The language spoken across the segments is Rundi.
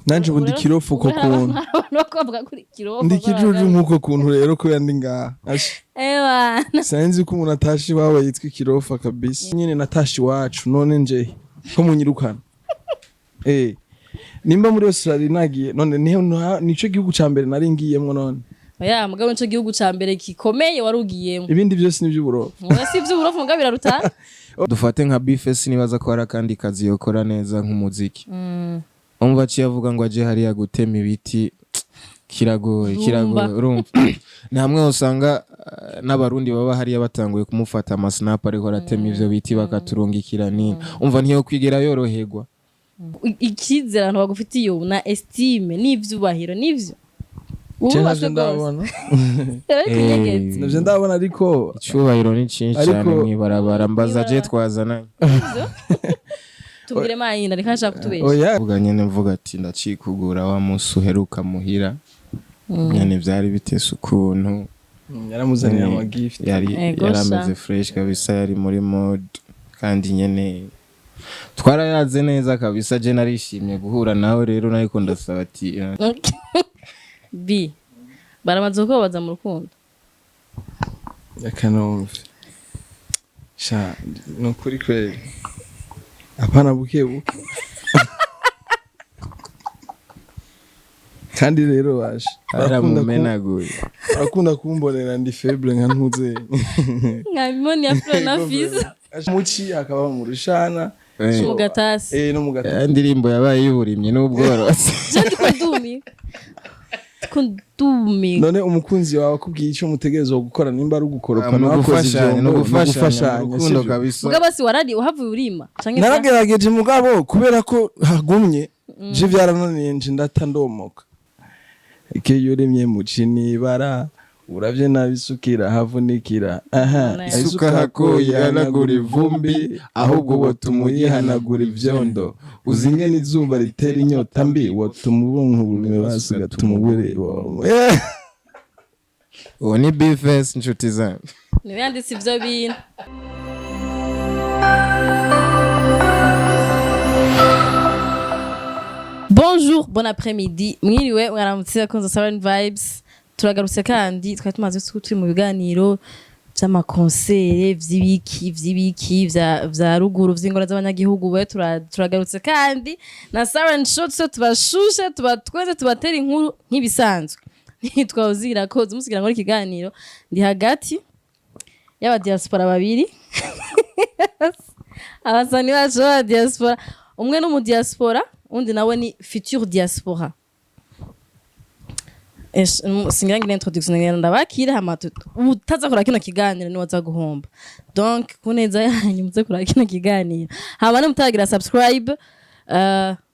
nanje ubu ndi ikirofa uko kuntu bavuga kuri ikirofa ndi ikijuju nk'uko kuntu rero kubera ndi ngaha ewa sinzi ko umuntu atashi iwawe yitwa ikirofa kabisa nyine natashi iwacu none nje ko munyirukana nimba muri Australie nagiye none nico gihugu ca mbere nari ngiyemwo none oya mugabo nico gihugu ca mbere gikomeye warugiyemo ibindi byose ni by'uburofa oya si by'uburofa mugabo birarutana dufate nka bifesi nibaza ko hari kandi kazi yokora neza nk'umuziki umva ciyavuga ngo aje hariya gutema ibiti kiragoye urumva namwe usanga n'abarundi baba hariya batanguye kumufata amasnap ariko aratema ivyo biti bakaturungikira nini umva ntiyo kwigera yoroherwa ikizera abantu bagufitiye na estime n'ivyubahiro n'ivyo navyo ndabona navyo ndabona ariko icubahiro ni cinshi cyane mwibarabara mbaza je twazananye tubwire mayina reka nshaka kutubesha vuga nyene mvuga ati ndacikugura wa musi uheruka muhira nyene vyari bitese ukuntu yaramuzaniye ama gift yarameze fresh kabisa yari muri mode kandi nyene twarayaze neza kabisa je narishimye guhura nawe rero nariko ndasaba ati B baramaze ko baza mu rukundo yakanomve sha no kuri kweli apana buke kandi rero waje aramumenaguye akunda kumbonera ndi faible nka ntuze nkabimoni ya Flo na Fizo muci akaba mu rushana mugatasi no mugatasi indirimbo yabaye yuburimye n'ubworozi kundumi none umukunzi wawe akubwiye icyo mutegerezwa gukora nimba ari ugukoropa no gufashanya urukundo kabisa mugabo si warari uhavuye urima naragerageje mugabo kubera ko hagumye je vyarananiye nje ndatandomoka ikeyuremye mucini bara uravye nabisukira havunikira isuka hakoye hanagura ivumbi ahubwo wotumuyihanagura ivyondo uzinge n'izuba ritera inyota mbi wotumubonkubume basiga tumubure uwo ni bifes inshuti zanyu nibanditse ivyo bintu Bonjour, bon après-midi. Mwiriwe mwaramutse konza Saran Vibes. Turagarutse kandi twari tumaze turi mu biganiro by'amakonsere vy'ibiki vya ruguru vy'ingora z'abanyagihugu we turagarutse kandi na Saran Show tubashushe tubatweze tubatera inkuru nk'ibisanzwe. Twawuzira ko zumusigira ngo ikiganiro ndi hagati y'aba diaspora babiri. Abasani bacu ba diaspora umwe no mu diaspora undi nawe ni future diaspora. Singangira introduction ngenda ndabakira hamatutu utaza kora kino kiganiro ni waza guhomba donc kuneza yanyu muze kora kino kiganiro habane mutagira subscribe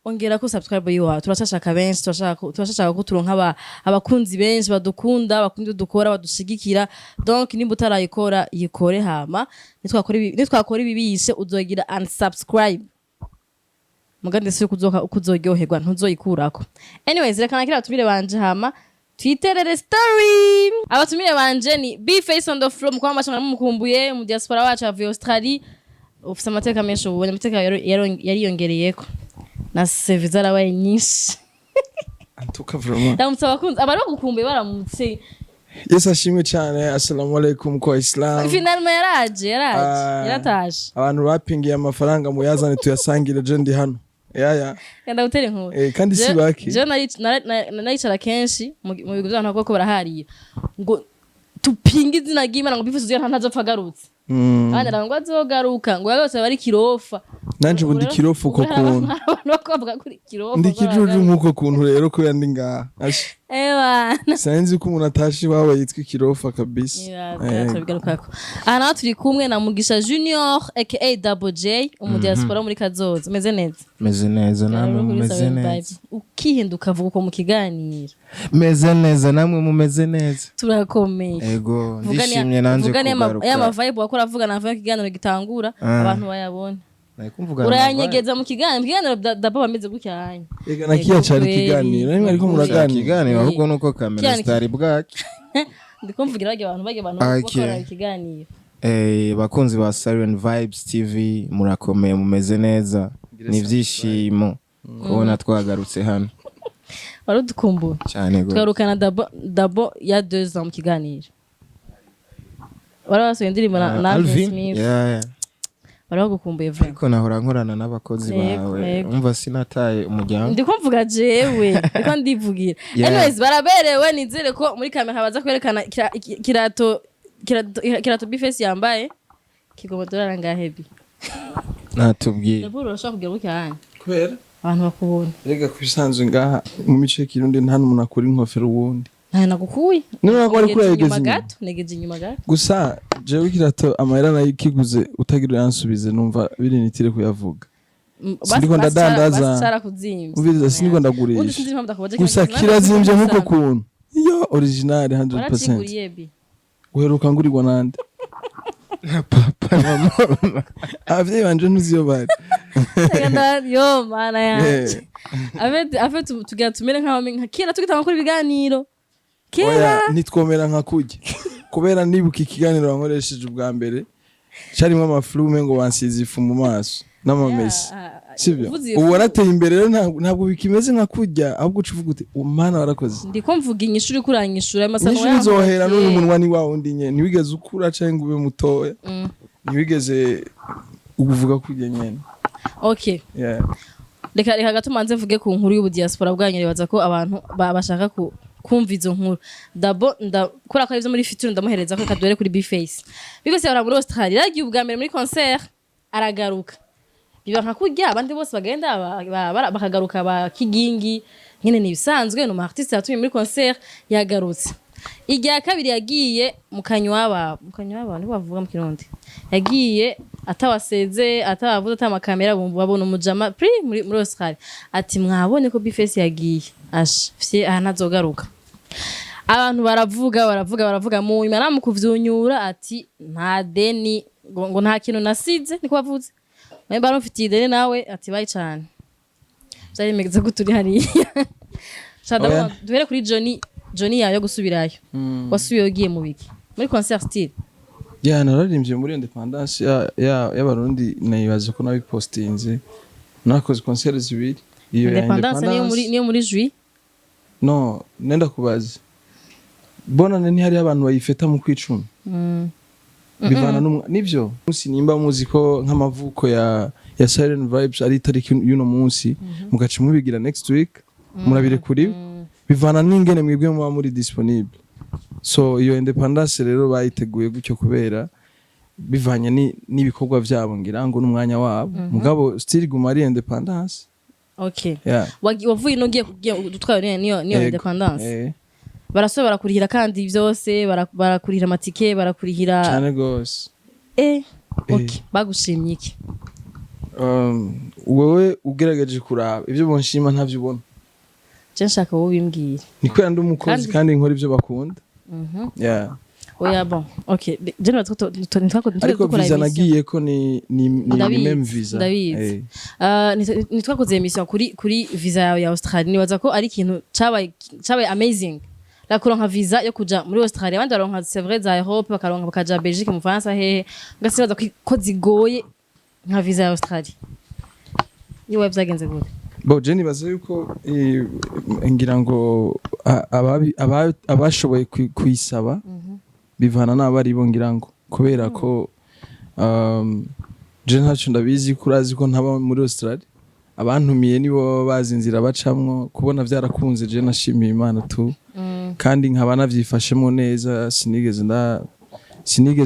ongera ko subscribe yiwa turashaka benshi turashaka ko turonka abakunzi benshi badukunda bakundi dukora badushigikira donc nimba utarayikora yikore hama nitwakora ibibishe uzogira unsubscribe mugande se kuzoryoherwa ntuzoyikurako anyways reka nakira tumire banje hama twiterere story abatumire banje ni be face on the floor mukwa mashanga mukumbuye mu diaspora wacu avuye Australie ufise amateka menshi ubonye amateka yari yongereyeko na service arabaye nyinshi antuka vraiment ndamusaba kunzi abari gukumbuye baramutse Yes ashimwe cyane assalamu alaikum kwa Islam finalement yarataje abantu bapingiye amafaranga muyazane tuyasangire je ndi hano yanda utere nkuru kandi si baki je naricara kenshi mu bigo by'abantu ko barahariye ngo tupinga izina ry'Imana ngo bifuza nta ntazopfa garutse abandi ngo azogaruka ngo yagose bari kirofa nanje ubu ndi kirofa uko kuntu bavuga kuri kirofa ndi kijuju nk'uko kuntu rero kubera ndi ngaha ewa sinzi ko umuntu atashi iwawe yitwa ikirofa kabisa aha naho turi kumwe na Mugisha Junior aka Double J umudiaspora muri Kazoza meze neza namwe mumeze neza ukihinduka vuga uko mu kiganiro meze neza namwe mumeze neza turakomeye ego ndishimye nanje kugaruka ya vibe wakora vuga na vibe kiganiro gitangura abantu bayabone uranyegeza mu kiganiro dabo bameze gucyanye ega nakiya cyari kiganiro nimwe ariko muraganira ahubwo nuko kamera stari bwaki ndikumvugira abantu bakora ikiganiro bakunzi ba Saran Vibes TV murakomeye mumeze neza nivyishimo kubona twagarutse hano Waradukumbuye cyane gose tugarukana dabo ya 2 ans mu kiganiro warabasohoye indirimbo na Alvin Smith yeah baragukumbuye vraiment ariko nahora nkorana n'abakozi bawe umva sinataye umuryango ndiko mvuga jewe ndiko ndivugira anyways baraberewe nizere ko muri kamera baza kwerekana kirato bifesi yambaye kigoma dollar ngahebi natubwiye ndabura urashaka kugira bucyanye kubera abantu bakubona rega kubisanzwe ngaha mu mice kirundi nta n'umuntu akora inkofero wundi nta nagukuye niba akora kuri yegeze negeje inyuma gato gusa jewe kirato amayera nayo kiguze utagira yansubize numva birinitire kuyavuga sindiko ndadandaza umviriza sindiko ndagurisha gusa kirazimvye nkuko kuntu iyo original 100% uheruka ngurirwa nande papa mama avye banje ntuziyo bari yo mana yanje afete tugira tumere nka kera tugitanga kuri ibiganiro kera nitwomera nka kujya kubera nibuka ikiganiro wankoresheje ubwa mbere cyarimo amaflume ngo bansize ifu mu maso n'amamesi sibyo ubu warateye imbere rero ntabwo bikimeze nka kujya ahubwo ucuvuga uti umana warakoze ndiko mvuga inyishuri uri kuranyishura amasaha yawe nzohera none umunwa ni wawo ndinye ntiwigeze ukura cyangwa ube mutoya ntiwigeze uvuga kujya nyene okay reka gatumanze mvuge ku nkuru y'ubu diaspora bwanyu ribaza ko abantu bashaka kumva izo nkuru dabo ndakora ko ivyo muri future ndamuhereza ko kadwere kuri Bface bigose bara muri Australie yagiye ubwa mbere muri concert aragaruka biba nka kurya abandi bose bagenda bakagaruka ba kigingi nyene ni bisanzwe no artiste yatumye muri concert yagarutse ijya kabiri yagiye mu kanywa abantu bavuga mu kirundi yagiye atawaseze atabavuze atamakamera babona umujama muri Australie ati mwabonye ko Bface yagiye fye anazogaruka abantu baravuga mu imana mu kuvyunyura ati nta deni ngo nta kintu nasize niko bavuze mwe barofitiye deni nawe ati bayi cyane byari megeze guturi hariya shada duhere kuri Johnny yayo gusubirayo wasubiye ugiye mu biki muri concert style nararimbye muri independence y'abarundi nayibaze ko nabipostinze nakoze concert zibiri iyo independence niyo muri juillet no nenda kubaza bonane ni hari abantu bayifeta mu kwicuma bivana nivyo musi nimba muziko nk'amavuko ya Silent Vibes ari tariki y'uno munsi mugaca mubigira next week murabire kuri bivana n'ingene mwebwe muba muri disponible so iyo independence rero bayiteguye gutyo kubera bivanye n'ibikorwa vyabo ngira ngo n'umwanya wabo mugabo still guma ari independence. Okay. Wavuye no giye dutwaye niyo independence. Barasobora kurihira kandi byose barakurihira amatike barakurihira cyane gose. Okay. Bagushimye iki? Wewe ugerageje kuraba ibyo bonshima ntavyo ubona. Je nshaka wowe bimbwira. Niko yandi umukozi kandi nkora ibyo bakunda. Oya bon. Okay. Je ariko visa nagiye ko ni même visa. Ndabizi. Nitwakoze emission kuri visa ya Australie nibaza ko ari ikintu cabaye amazing. La kuronka visa yo kuja muri Australie abandi baronka c'est vrai za Europe bakaronka bakaja Belgique mu France hehe ngasibaza ko zigoye nka visa ya Australie. Niwe byagenze gute? Je nibaza yuko ngira ngo abashoboye kuyisaba bivana n'abari bo ngira ngo kubera ko je ntacyo ndabizi kurazi ko ntaba muri Australie abantumiye nibo bazi inzira bacamwo kubona byarakunze je nashimiye Imana tu kandi nkaba navyifashemo neza sinigeze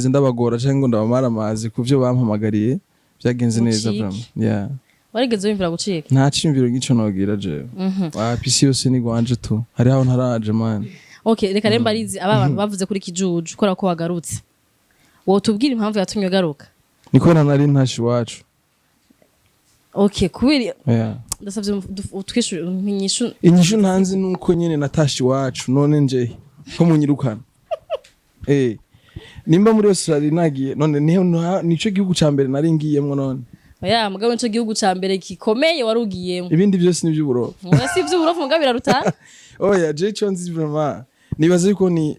ndabagora cyangwa ndabamara amazi kuvyo bampamagariye byagenze neza vraiment warigeze wimvira gucika nta cimviro ngico nogira je PC yose ni gwanje tu hari aho ntaraje man. Okay, reka remba arizi abantu bavuze kuri kijuju kora ko wagarutse. Wo tubwira impamvu yatumye garuka. Niko nari ntashi wacu. Okay, kubiri. Ndasavye utwishu inyishu ntanzi nuko nyene natashi wacu none nje ko munyirukana. Nimba muri Australia nagiye none nico gihugu ca mbere nari ngiyemwo none. Oya mugabo nico gihugu ca mbere gikomeye warugiyemo. Ibindi byose ni by'uburofu. Mwese ivy'uburofu mugabo birarutana. Oya je chonzi vraiment nibaze yuko ni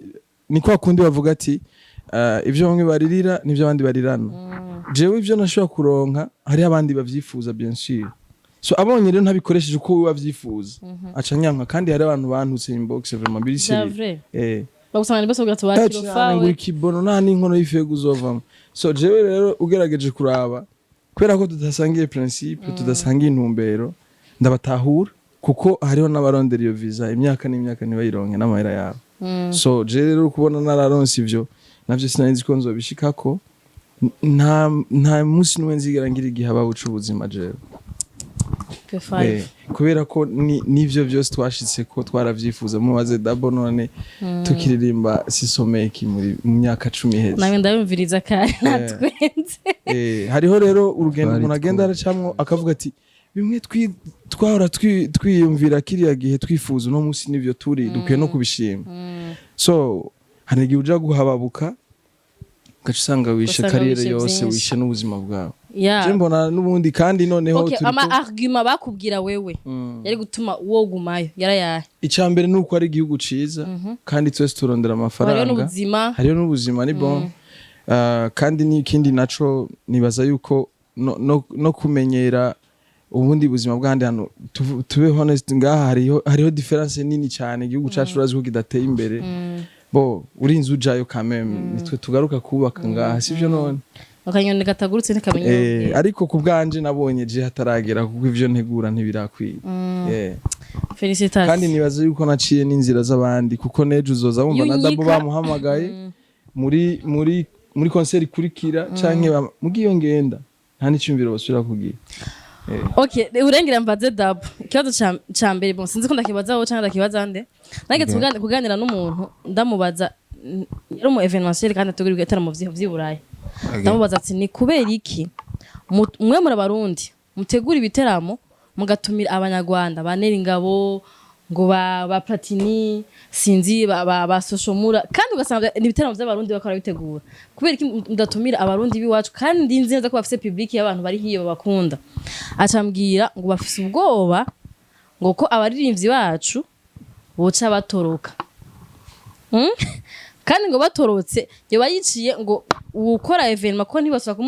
kwa kundi bavuga ati ivyo bamwe baririra nivyo abandi barirana. Jewe ivyo nashobora kuronka hari abandi bavyifuza bien sûr. so abonye rero ntabikoresheje uko wiwe avyifuza aca nyanka kandi hari abantu bantutse inbox vraiment biri seri bagusanga ni bose bugatu bakirofa we kibono nta n'inkono y'ifego uzovamo so jewe rero ugerageje kuraba kubera ko tudasangiye principe tudasangiye intumbero ndabatahura kuko hariho n'abarondera iyo visa imyaka n'imyaka ntibayironke n'amahera yabo so jewe rero kubona nararonse ivyo navyo sinari ko nzobishikako nta munsi n'umwe nzigera ngira igihe ababuca ubuzima jewe kubera ko n'ivyo vyose twashitse ko twaravyifuza mubaze dabo none tukiririmba sisomeki mu myaka 10 iheze nawe ndabumviriza kare natwenze hariho rero urugendo umuntu agenda aracamwo akavuga ati bimwe twahora twiyumvira kiriya gihe twifuza no munsi n'ivyo turi dukwiye no kubishima so hari igihe uja guhababuka ugaca usanga wishe kariyeri yose wishe n'ubuzima bwawe je mbona n'ubundi kandi noneho ama argument bakubwira wewe yari gutuma wogumayo yarayahe icambere nuko ari igihugu ciza kandi twese turondera amafaranga hariyo n'ubuzima ni bon kandi n'ikindi naco nibaza yuko no kumenyera ubundi buzima bw'ahandi hantu tube honest ngaha hariho difference nini cyane igihugu cacu urazi ko kidateye imbere bo urinze ujayo kameme nitwe tugaruka kubaka ngaha sivyo none akanyoni gatagurutse ntikamenye ariko kubwanje nabonye je hataragera kuko ivyo ntegura ntibirakwiye Felicitation kandi nibaza yuko naciye n'inzira z'abandi kuko nejo uzoza wumva na dabo bamuhamagaye muri concert ikurikira canke mugiyo ngenda nta n'icyumviro basubira kugira Okay, urengira mbaze dabo ikibazo ca mbere bon sinzi ko ndakibazaho canke ndakibaza nde nageze kuganira n'umuntu ndamubaza yari mu evenementiel kandi atugirwa itaramo vy'Iburayi ndamubaza ati ni kubera iki mwe muri abarundi mutegura ibiteramo mugatumira abanyarwanda banera ingabo ngo ba platini sinzi ba soshomura kandi ugasanga ibiteramo by'abarundi bakora bitegura kubera iki mudatumira abarundi biwacu kandi nzi neza ko bafise public y'abantu bari hiyo babakunda acambwira ngo bafise ubwoba ngo ko abaririmbyi bacu boca batoroka kandi ngo batorotse yo bayiciye ngo ukora evenement ko ntibasaba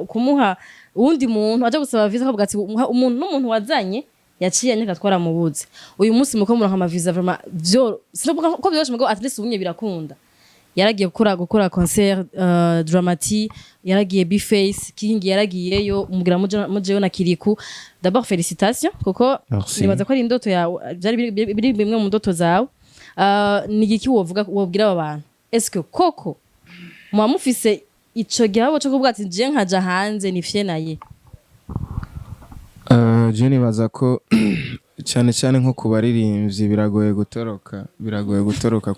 kumuha uwundi muntu aje gusaba visa ko bwati umuntu n'umuntu wazanye yaciye anyaka twaramubuze uyu munsi muko muranka ama visa vraiment byo sinobuka ko byoshe mugo at least ubunye birakunda yaragiye gukora concert dramatique yaragiye B-Face King yaragiyeyo umugira mujeyo na Kirikou d'abord félicitations kuko nibaza ko ari indoto yawe byari biri bimwe mu ndoto zawe ni iki wobwira aba bantu est-ce que koko mufise ico gihabo cyo kuvuga ati je nkaja hanze nifye naye je nibaza ko cyane cyane nko kubaririmbyi biragoye gutoroka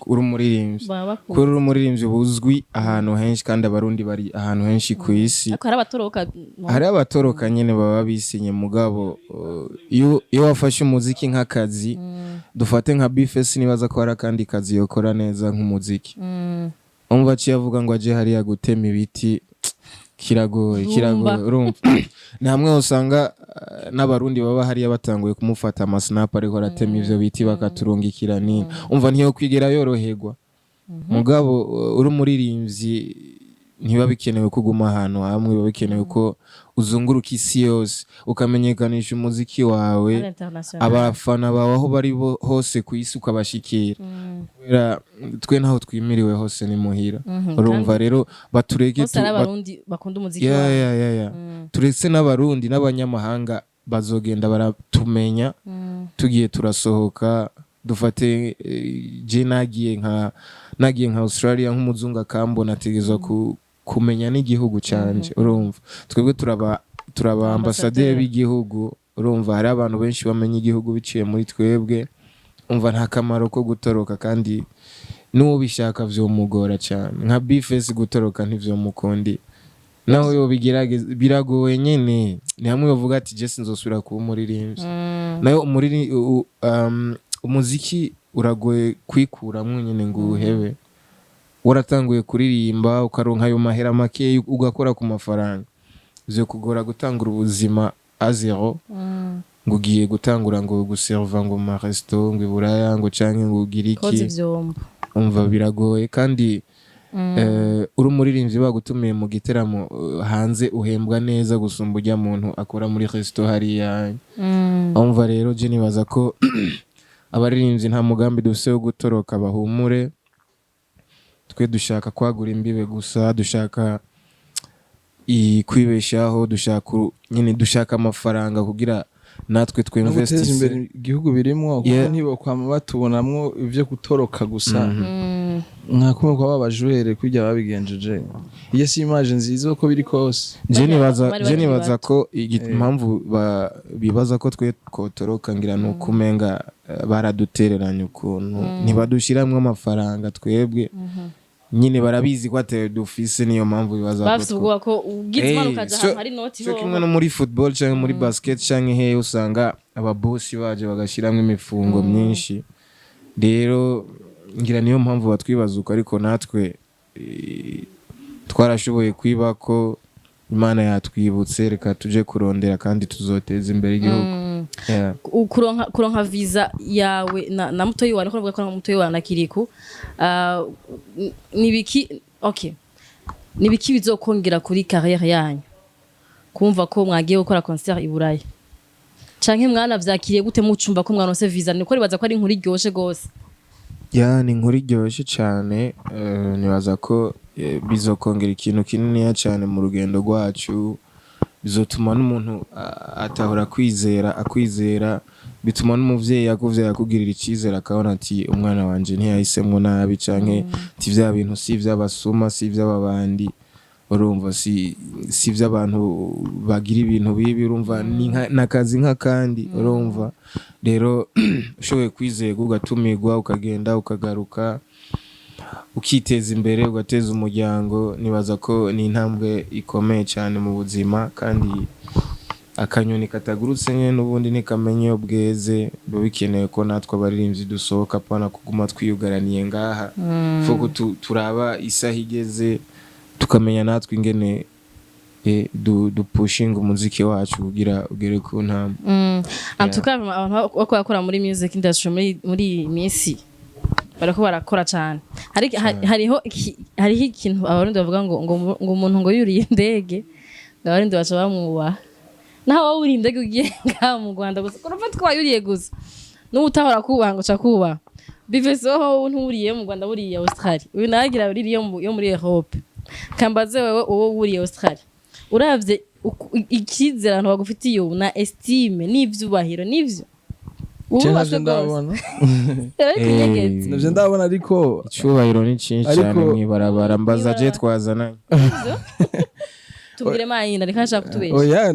uri umuririmbyi kuri uri umuririmbyi buzwi ahantu henshi kandi abarundi bari ahantu henshi ku isi hari abatoroka nyene baba bisinye mugabo iyo wafashe umuziki nk'akazi dufate nka B-Face nibaza ko hari kandi kazi yokora neza nk'umuziki umva ciyavuga ngo aje hariya gutema ibiti kiragoye urumva namwe usanga n'abarundi baba hariya batanguye kumufata amasnap ariko aratema ivyo biti bakaturungikira ni umva ntiyo kwigera yoroherwa mugabo uri umuririmbyi ntiba bikenewe kuguma ahantu hamwe biba bikenewe ko uzunguruka isi yose ukamenyekanisha umuziki wawe abafana bawe aho bari hose ku isi ukabashikira kubera twe naho twimiriwe hose ni muhira urumva rero batureke abarundi bakunda umuziki wawe turetse n'abarundi n'abanyamahanga bazogenda baratumenya tugiye turasohoka dufate je nagiye nka Australia nk'umuzungu akambona ategezwa kumenya n'igihugu canje urumva twebwe turaba ambassadeur b'igihugu urumva hari abantu benshi bamenya igihugu biciye muri twebwe umva nta kamaro ko gutoroka kandi n'ubishaka vyomugora cyane nka B-Face gutoroka ntivyomukundi naho yo biragoye nyene ni hamwe bavuga ati je sinzosubira kuba umuririmbyi nayo umuziki uragoye kwikuramwo nyene ngo uhebe waratanguye kuririmba ukaronka ayo mahera make ugakora ku mafaranga byo kugora gutangura ubuzima a zero ngo ugiye gutangura ngo guserva ngo mu resto ngo Iburaya ngo canke ngo ugire iki umva biragoye kandi uri umuririmbyi bagutumiye mu giteramo hanze uhembwa neza gusumba ujya muntu akora muri resto hariya umva rero je nibaza ko abaririmbyi nta mugambi dufise wo gutoroka bahumure twe dushaka kwagura imbibe gusa dushaka kwibeshaho dushaka amafaranga kugira natwe twinvestise imbere igihugu birimo kuko nibo kwama batubonamwo ivyo gutoroka gusa nkakumwe kwa babajuhere kujya babigenjeje iyo si image nziza uko biri kose je nibaza ko impamvu bibaza ko twe kotoroka ngira nuko umenga baradutereranye ukuntu ntibadushiramwe amafaranga twebwe nyine barabizi ko ateye dufise niyo mpamvu bibaza ko bafite ko ugizwe ukaja hari noti ho kimwe no muri football cyangwa muri basket cyangwa he usanga ababosi baje bagashiramwe imifungo myinshi rero ngira niyo mpamvu batwibazuka ariko natwe twarashoboye kwiba ko Imana yatwibutse reka tuje kurondera kandi tuzoteza imbere igihugu kuronka visa yawe na mutoyi wawe ko bavuga ko mutoyi wawe na Kirikou nibiki bizokongera kuri carrière yanyu kumva ko mwagiye gukora concert i Burayi canke mwana vyakiriye gute mucumba ko mwanose visa niko ribaza ko ari inkuru iryoshe gose ni inkuru iryoshe cyane nibaza ko bizokongera ikintu kinini cyane mu rugendo rwacu bizotuma n'umuntu atahora akwizera bituma n'umuvyeyi yakuvye yakugirira icizera akabona ati umwana wanje ntiyahisemwo nabi canke ati vya bintu si vy'abasuma si vy'ababandi urumva si vy'abantu bagira ibintu bibi urumva nakazi nk'akandi urumva rero ushoboye kwizera ugatumirwa ukagenda ukagaruka ukiteza imbere ugateza umuryango nibaza ko ni intambwe ikomeye cyane mu buzima kandi akanyoni katagurutse nye n'ubundi nikamenye bweze biba bikenewe ko natwe abaririmbyi dusohoka pana kuguma twiyugaraniye ngaha fuko turaba isaha igeze tukamenya natwe ingene dupushinga umuziki wacu kugira ugere ku ntambwe antuka abantu bakora muri music industry muri Messi barako barakora cyane hariho ikintu abarundi bavuga ngo umuntu ngo yuriye indege abarundi baca bamwubaha naho uri indege ugiye ngaha mu Rwanda gusa kurumva twayuriye gusa n'ubutahora kubaha ngo cakubaha bivezeho nturiye mu Rwanda buriye Australie uyu nagira uri yo muri Europe kambaze wewe uwo wuriye Australie uravye ikizera abantu bagufitiye na estime n'ivyubahiro n'ivyo navyo ndabona ariko icubahiro ni cinshi cyane mwibarabara mbaza je twazananye tubwire mayina reka nshaka kutubesha oya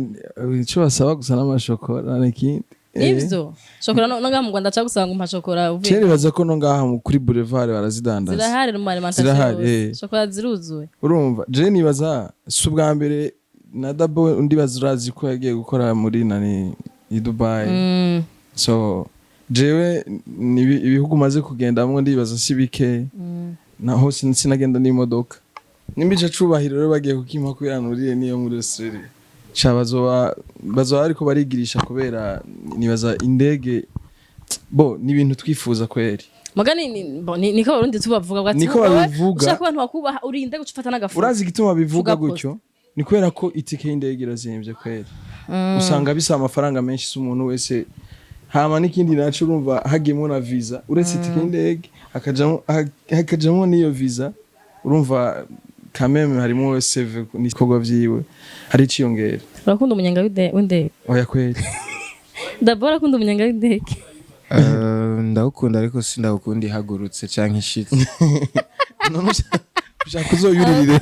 ico basaba gusa n'amashokora n'ikindi nivyo shokora no ngaha mu Rwanda cagusanga umashokora uvuye cyane baza ko no ngaha kuri boulevard barazidandaza zirahari mu alimentation shokora ziruzuye urumva je nibaza si ubwa mbere na Dabo undi bazirazi ko yagiye gukora muri i Dubai so jewe ibihugu maze kugendamwo ndibaza si bike naho sinagenda n'imodoka nimbica cubahiro rero bagiye kukima kwiranuriye niyo muri Australie bazoba ariko barigirisha kubera nibaza indege ni ibintu twifuza kweri magani niko barundi tubavuga bwati niko babivuga ushaka abantu bakubaha uri indege ucufata n'agafu urazi gituma bivuga gutyo ni kubera ko itike y'indege irazimvye kweri usanga bisa amafaranga menshi s'umuntu wese hama n'ikindi naco urumva hagiyemo na visa uretse itike y'indege hakajamo n'iyo visa urumva kameme harimo CV n'ikorwa vyiwe hari ciyongera urakunda umunyanga w'indege oya kweri D'abord akunda umunyanga w'indege ndawukunda ariko sindawukunda ihagurutse canke ishitse ushaka kuzoyuririre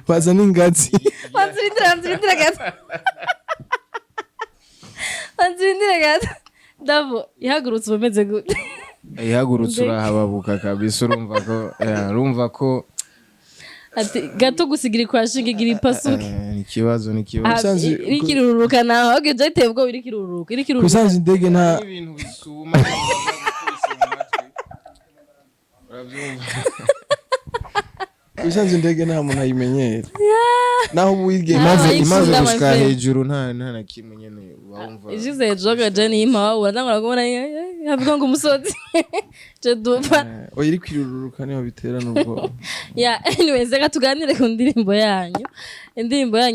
baza n'ingazi Anzirindire gato Davo ihagurutse umeze gute ihagurutse urahababuka kabisa urumva ko ati gato gusigira kwashinga igira ipasuke ikibazo irikiruruka naho ahubwo je tebwo irikiruruka kusanze indege nta ibintu bisuma kusanze indege nta muntu ayimenyera naho ubuyige imaze gushika hejuru nta na kimwe nyene wumva ijize joga jeni ima urangora kubona avuga ngo umusozi je dupa oya iri kwiruruka niho bitera n'ubwo anyways reka tuganire ku ndirimbo yanyu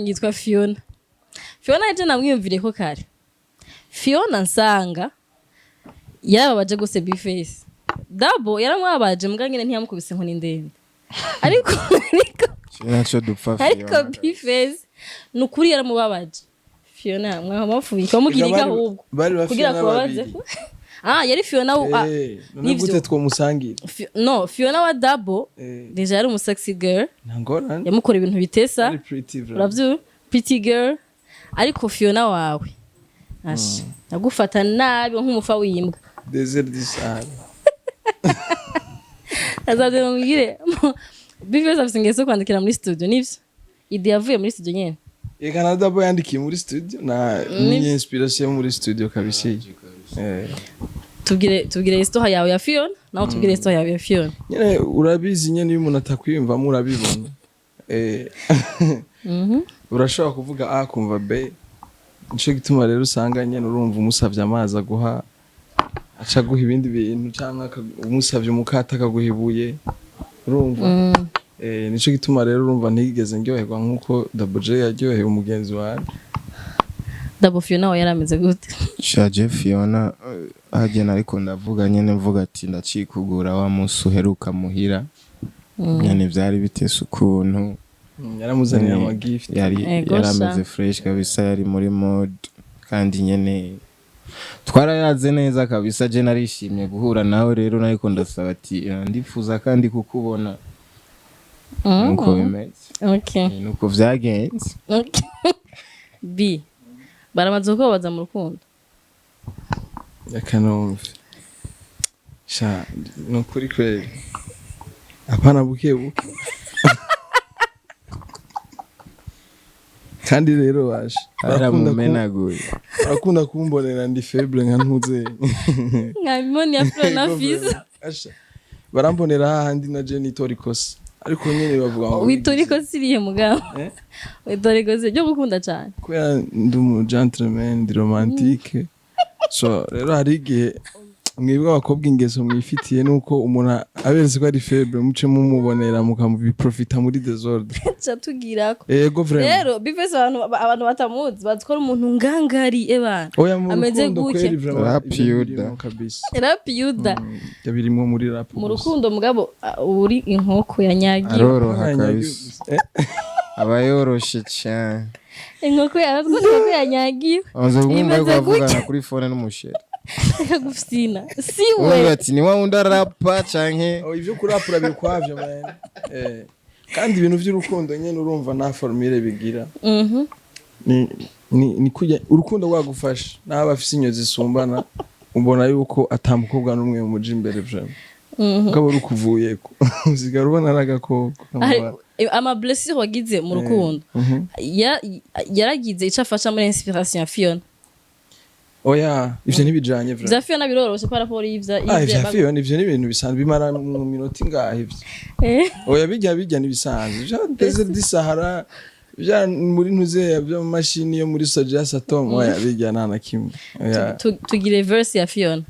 yitwa Fiona je namwiyumvire ko kare Fiona nsanga yarababaje gose Bface Dabo yaramwabaje mbwa nyine ntiyamukubise nkoni ndende ariko naco dupfa ariko Bface nukuri yaramubabaje Fiona mwamufubika mugirika ahubwo kugira ko babaze yari Fiona none gute twomusangira no Fiona wa Dabo deja yari umu sexy girl ntangorane yamukora ibintu bitesa uravyo pretty girl ariko Fiona wawe ashi nagufata nabi nk'umufa w'imbwa desert disal azade ngire Bface afsingeso kwandikira muri studio nivyo ide yavuye muri studio nyene Canada boy yandikiye muri studio na ni inspiration muri studio kabisa tubwire histoire yawe ya Fiona naho tubwire histoire yawe ya Fiona nyene urabizi nyene iyo umuntu atakwiyumva murabibona urashobora kuvuga A kumva B nico gituma rero usanga nyene urumva umusavye amazi aguha aca guha ibindi bintu cyangwa umusavye umukata akaguhibuye urumva nico gituma rero urumva ntigeze ndyoherwa nkuko Double J yaryoheye umugenzi wawe Double Fiona we yarameze gute shaje Fiona agena ariko ndavuga nyene mvuga ati ndacikugura wa musu heruka muhira nyene vyari bitese ukuntu yaramuzaniye ama gift yarameze fresh kabisa yari muri mode kandi nyene twarayaze neza kabisa je narishimye guhura nawe rero nariko ndasaba ati ndifuza kandi kukubona nuko bimeze nuko vyagenze B baramaze ko baza mu rukundo yakanomve sha no kuri kweli apana buke kandi rero waje barakunda kumbonera ndi faible nka ntuze nkabimoni ya Fiona Fiza barambonera hahandi na Jenny Torikos ariko nyene bavuga ngo Witorikos iriye mugabo Witorikos ryo gukunda cyane ko ndi umu gentleman ndi romantique so rero hari igihe mwebwe abakobwa ingeso mwifitiye nuko umuntu aberetse ko ari faible muce mumubonera mukamubiprofita muri desordre cyatugirako yego vraiment rero Bface abantu batamuzi bazikora umuntu ngangari ebana ameze gutya rapiuda kabisa rapiuda yabirimo muri rap mu rukundo mugabo uri inkoko yanyagiye aroroha kabisa abayoroshe cyane inkoko yanyagiye abaza bumva bavugana kuri phone n'umusheri Gufsina siwe ati ni wa unda rapa canke ivyo kurapura bikwavyo man kandi ibintu vy'urukundo nyene urumva na formule bigira ni kujya urukundo rwagufasha naba afise inyozi zisumbana ubona yuko atamukobwa numwe mu muji imbere vraiment ukaba rukuvuyeko usigara ubona aragakoko ama blessure wagize mu rukundo yaragize icafasha muri inspiration ya Fiona oya ivyo nibijanye vraiment za Fiona biroroshe para pour ivya Fiona ivyo ni ibintu bisanzwe bimara mu minota ingahe ivyo oya bijya nibisanzwe bya desert di Sahara bya muri ntuze byo machine yo muri Soja Satom oya bijya nana kimwe oya tugire verse ya Fiona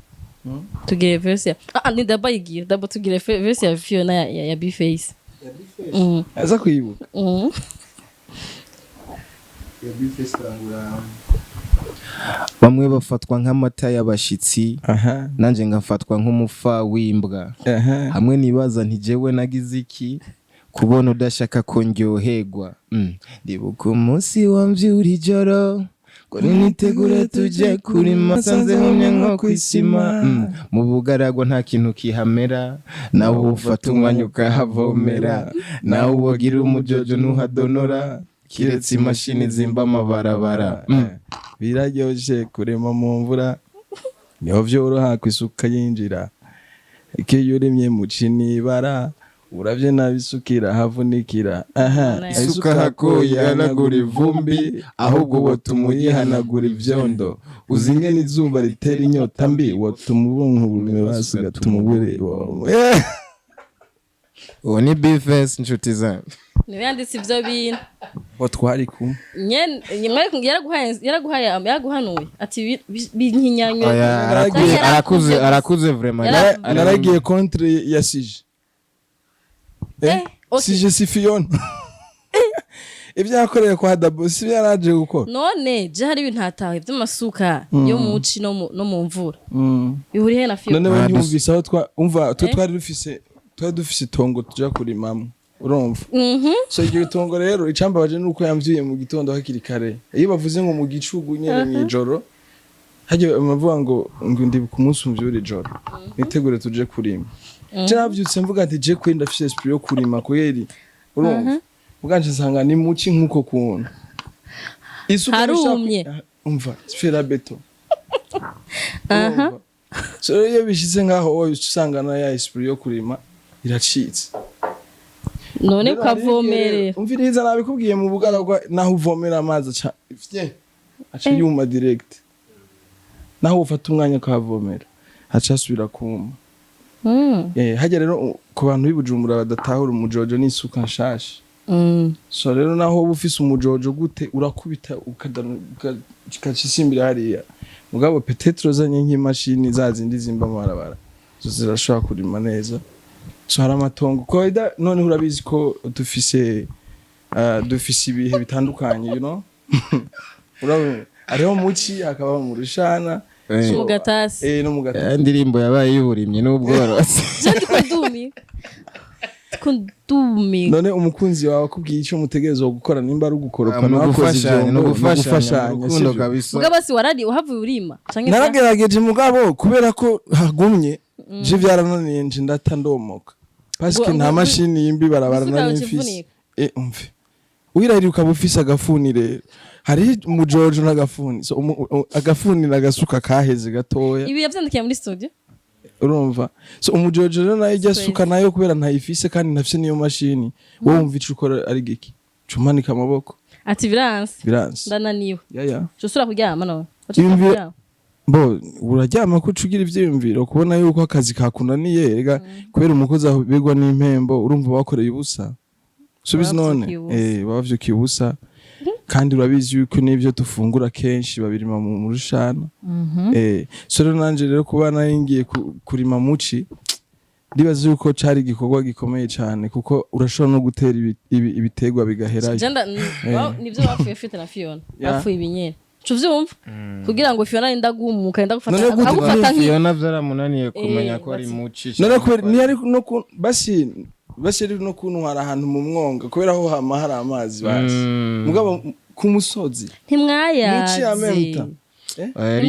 tugire verse ya ni dabayigira dabo tugire verse ya Fiona ya Bface aza kuyibuka ya Bface tangura bamwe bafatwa nk'amata y'abashitsi nanje ngafatwa nk'umufa w'imbwa hamwe nibaza ntijewe nagize iki kubona udashaka ko ndyoherwa ndibuka umunsi wamvyura ijoro ngo nitegure tuje kuri masanze homye nko kwisima mu bugaragwa nta kintu kihamera nawe ufata umwanya ukahavomera nawe wogira umujojo ntuhadonora kiretse imashini zimba amabarabara biraryoshye kurema mu mvura niho vyoroha kwisuka yinjira ikiyo uremye mu cinibara uravye nabisukira havunikira isuka hakoye hanagura ivumbi ahubwo wotuma uyihanagura ivyondo uzinge n'izuba ritera inyota mbi wotuma ubunkubume basugatuma ubure uwo ni bifes inshuti zanyu niwe yanditse ivyo bintu watwari kumwe yaraguhanuye ati binkinyanywe arakuze vraiment naragiye contre ya Sije Sije si Fiona ibyo yakoreye kwa Dabo si yaraje gukora none je hari ibintu hatawe by'amasuka yo mu uci no mu mvura bihuriye na Fiona none we ntiyumvise aho twari dufise itongo tuja kurimamwe urumva so iryo tongo rero icambabaje nuko yamvyuye mu gitondo hakiri kare iyo bavuze ngo mu gicugu nyene mw'ijoro haje amavuga ngo ndi ku munsi umvyure ijoro nitegure tuje kurima je navyutse mvuga ati je kwenda afise esprit yo kurima kweri urumva ubwanje nsanga ni muci nkuko kuntu harumye umva sfera beto so iyo bishize ngaho wowe usanga na ya esprit yo kurima iracitse none ukavomerera umviriza nabikubwiye mu bugaragwa naho uvomera amazi aca yuma direct naho ufata umwanya ukavomera aca asubira kuma hajya rero ku bantu b'ibujumbura badatahura umujojo n'isuka nshasha so rero naho uba ufise umujojo gute urakubita ukacisimbira hariya mugabo peut-être uzanye nk'imashini zazindi zimba amabarabara zo zirashobora kurima neza so hari amatongo koida none urabizi ko dufise ibihe bitandukanye you know urabe ariho muci hakaba mu rushana mu gatasi no mu gatasi indirimbo yabaye y'uburimye n'ubworozi kundumi none umukunzi wawe akubwiye icyo mutegerezwa gukora nimba ari ugukoropa no gufashanya urukundo kabisa mugabo si waradi uhavuye urima naragerageje mugabo kubera ko hagumye je byarananiye nje ndatandomoka paske nta mashini yimbi barabara na n'imfisi umve wirahiri ukaba ufise agafuni rero hari umujojo n'agafuni so agafuni n'agasuka kaheze gatoya ibi yavyandikiye muri studio urumva so umujojo rero nayo ijasuka nayo kubera ntayifise kandi ntafise niyo mashini wowe umva ico ukora ari giki cumanika amaboko ati viranse ndananiwe cusura kuryama none bo uraryama ko ucugira ivyiyumviro kubona yuko akazi kakunaniye rega kubera umukozi aho bigwa n'impembo urumva bakoreye ubusa subiza none bavyukiye ubusa kandi urabizi yuko n'ivyo tufungura kenshi babirima mu rushana so rero nanje rero kuba naringiye kurima muci ndibaza yuko cari igikorwa gikomeye cyane kuko urashobora no gutera ibitegwa bigahera nivyo bapfuye fite na Fiona bapfuye ibinyene tuvyumva kugira ngo Fiona ndagumuka ndagufata agufata Fiona vyaramunaniye kumenya ko ari muci none ko ni ari no basi no kuntu hari ahantu mu mwonga kubera aho hama hari amazi basi mugabo ku musozi ntimwayazi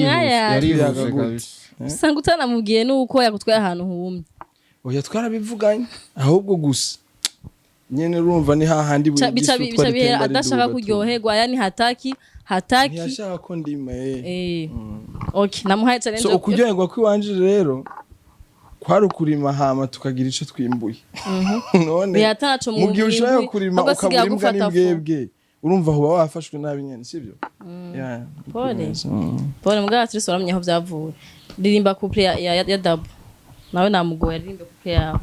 yari kabisa usanga utanamubwiye nuko yakutwaye ahantu humye oya twarabivuganye ahubwo gusa nyene urumva ni hahandi bica adashaka kuryoherwa yani hataki ntiyashaka ko ndima okay namuhaye challenge so ukuryoherwa kwiwanje rero kwari ukurima hama tukagira ico twimbuye none mu gihe ushobora kurima ukabura imbwa n'imbwebwe urumva aho wafashwe nabi nyene sivyo pole mugabo turi soramye aho byavuye ririmba couple ya Dabo nawe namugoye ririmba couple yawe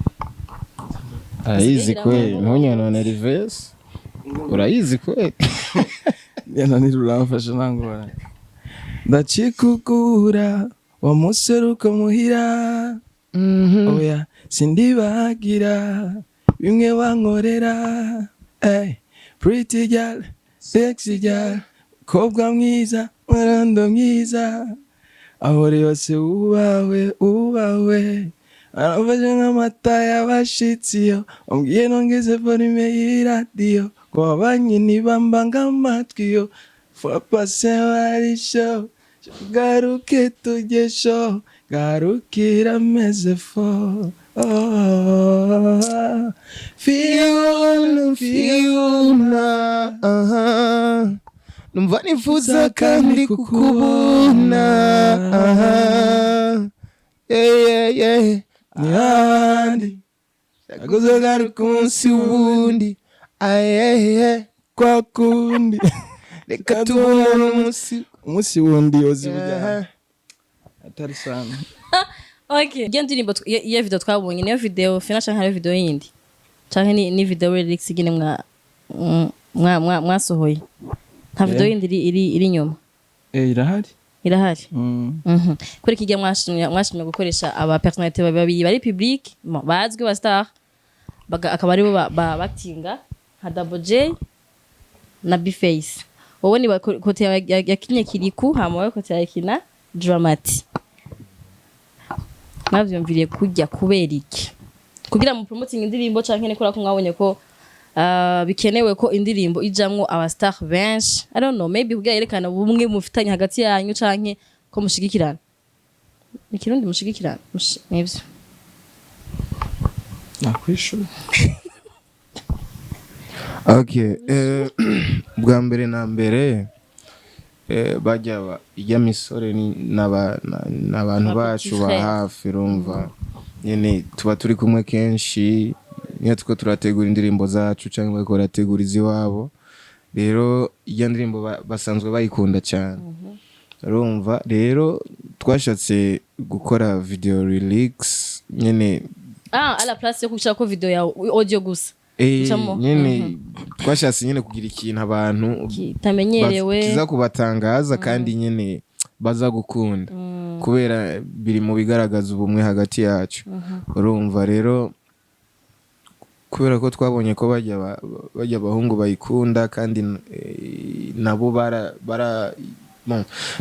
arayizi kwe ntunyonone reverse urayizi kwe yana niruramfasha nangora ndacikugura wa museruko muhira oya sindibagira bimwe wankorera pretty girl sexy girl kobwa mwiza marando mwiza aho yose ubawe arafashe nk'amata y'abashitsi umbwiye nongeze volume y'iradiyo ko abanye nibamba ng'amatwi yo faut passer wari show garuke tujye show garukira meze fo Fiona numva nifuza kandi kukubona Nyandi agoze garuka umunsi wundi kwa kundi reka tubona umunsi wundi yozi bujya atari sana okay iyo ndirimbo iyo video twabonye niyo video Fiona canke hari video yindi canke ni video lyrics gine mwasohoye nta video yindi iri inyuma irahari kuri kijya mwashimye gukoresha aba personality babiri bari public bazwi ba star akaba aribo batinga nka Double J na Bface wowe ni kote yakinye Kirikou hama wowe kote yakina Dramati navyumviriye kujya kubera iki kugira mu promoting indirimbo canke nekora ko mwabonye ko bikenewe ko indirimbo ijamwo aba star benshi I don't know maybe kugira yerekana bumwe mufitanye hagati yanyu canke ko mushigikirana ikirundi mushigikirana nivyo nakwishura okay bwa mbere na mbere bajya ijya misore n'abantu bacu ba hafi rumva nyene tuba turi kumwe kenshi niyo tuko turategura indirimbo zacu cyangwa bariko barategura iziwabo rero iyo ndirimbo basanzwe bayikunda cyane urumva rero twashatse gukora video lyrics nyene à la place yo kushaka ko video ya audio gusa nyene twashatse nyene kugira ikintu abantu kitamenyerewe kiza kubatangaza kandi nyene baza gukunda kubera biri mu bigaragaza ubumwe hagati yacu urumva rero kubera ko twabonye ko bajya abahungu bayikunda kandi nabo bara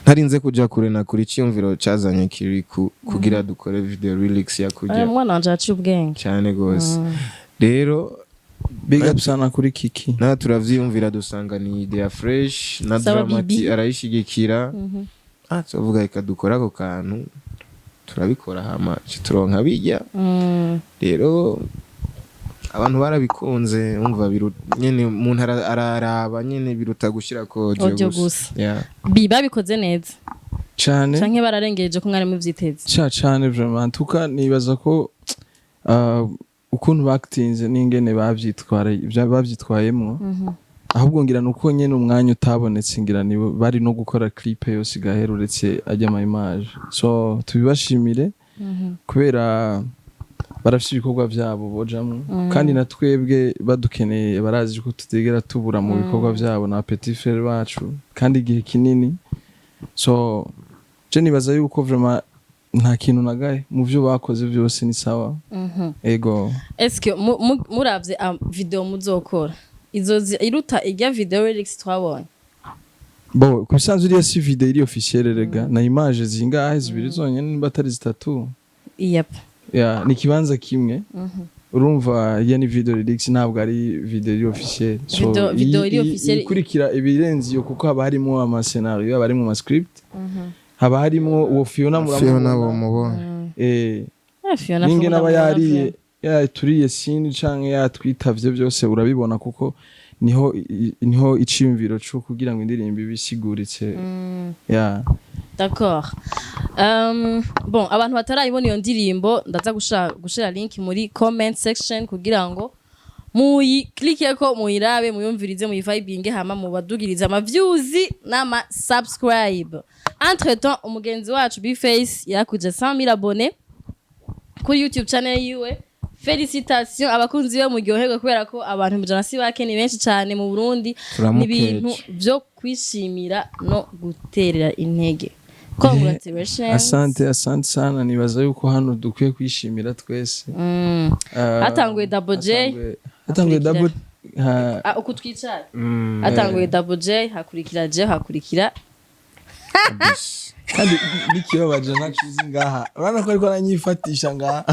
ntarinze kuja kure na kuri cyumviro cazanye Kirikou kugira dukore video lyrics ya kujya mwana wanje aciye ubwenge cyane gose rero big up sana kuri Kiki na turavyiyumvira dusanga ni idea fresh na Dramati arayishigikira tuvuga ikadukora ko kantu turabikora hama turonka bijya rero abantu barabikunze umva nyene umuntu araraba nyene biruta gushira ko audio gusa babikoze neza cyane canke bararengeje ko mwari mu vyiteze cyane vraiment tuka nibaza ko ukuntu bactinze n'ingene bavyitwayemwo ahubwo ngira nuko nyene umwanya utabonetse ngira ni bari no gukora clip yose gaheruretse ajya ama image so tubibashimire kubera barafite ibikorwa byabo bojamwe kandi natwebwe badukeneye barazi ko tutegera tubura mu bikorwa byabo na petit frère bacu kandi igihe kinini so je nibaza yuko vraiment nta kintu nagaye mu byo bakoze byose ni sawa ego est-ce muravye video muzokora izo iruta ijya video lyrics twabonye bo kubisanzwe iriya si video iri officielle rega na image zingahe zibiri zonyene niba atari zitatu yep ni kibanza kimwe urumva ya ni video lyrics ntabwo ari video iri officielle so video iri officielle ikurikira ibirenze yo kuko haba harimo ama scenario haba harimo ama script haba harimo uwo Fiona muramubona Fiona ninge naba yariye turiye sini canke yatwitavye byose urabibona kuko niho iciyumviro cyo kugira ngo indirimbo ibisiguritse d'accord bon abantu batarayibona iyo ndirimbo ndaza gushira link muri comment section kugira ngo muyi clique ko muyirabe muyumvirize muyivibinge hama mubadugirize ama views n'ama subscribe entre temps umugenzi wacu Bface yakuje 100,000 abonnés kuri YouTube channel yiwe Félicitations abakunzi be muryoherwe kubera ko abantu mujana si bakene benshi cyane mu Burundi n'ibintu byo kwishimira no guterera intege. Congratulations. Asante sana nibaza yuko hano dukwiye kwishimira twese. Hatanguye Double J. Ukutwicara. Hatanguye Double J hakurikira J hakurikira. Kandi nikibabaje nacuze ngaha urana ko ariko nanyifatisha ngaha